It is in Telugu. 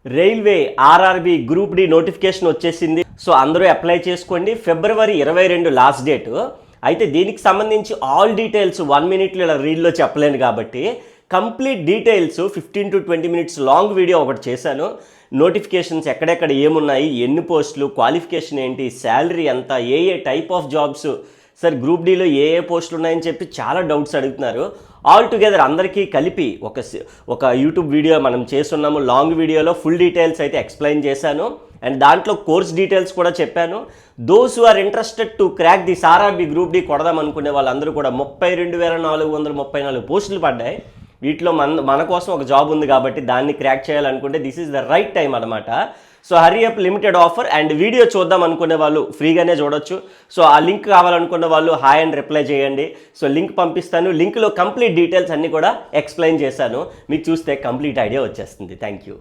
Railway RRB group D notification వచ్చేసింది. సో అందరూ అప్లై చేసుకోండి. February 22 last date. అయితే దీనికి సంబంధించి ఆల్ డీటెయిల్స్ 1 మినిట్లో ఇలా రీల్లో చెప్పలేను కాబట్టి complete details 15 to 20 minutes long video ఒకటి చేశాను. నోటిఫికేషన్స్ ఎక్కడెక్కడ ఏమున్నాయి, ఎన్ని పోస్టులు, క్వాలిఫికేషన్ ఏంటి, శాలరీ ఎంత, ఏ type of jobs, sir group డీలో ఏ పోస్టులు ఉన్నాయని చెప్పి చాలా డౌట్స్ అడుగుతున్నారు. ఆల్ టుగెదర్ అందరికీ కలిపి ఒక యూట్యూబ్ వీడియో మనం చేస్తున్నాము. లాంగ్ వీడియోలో ఫుల్ డీటెయిల్స్ అయితే ఎక్స్ప్లెయిన్ చేశాను అండ్ దాంట్లో కోర్స్ డీటెయిల్స్ కూడా చెప్పాను. Those who are interested to crack the RRB group D కొడదాం అనుకునే వాళ్ళందరూ కూడా 32,434 పోస్టులు పడ్డాయి. వీటిలో మన కోసం ఒక జాబ్ ఉంది కాబట్టి దాన్ని క్రాక్ చేయాలనుకుంటే this is the right time అనమాట. So hurry up, limited offer. And video చూద్దాం అనుకునే వాళ్ళు ఫ్రీగానే చూడొచ్చు. సో ఆ లింక్ కావాలనుకున్న వాళ్ళు హాయ్ అని రిప్లై చేయండి. సో లింక్ పంపిస్తాను. లింక్లో కంప్లీట్ డీటెయిల్స్ అన్నీ కూడా ఎక్స్ప్లెయిన్ చేశాను. మీకు చూస్తే కంప్లీట్ ఐడియా వచ్చేస్తుంది. Thank you.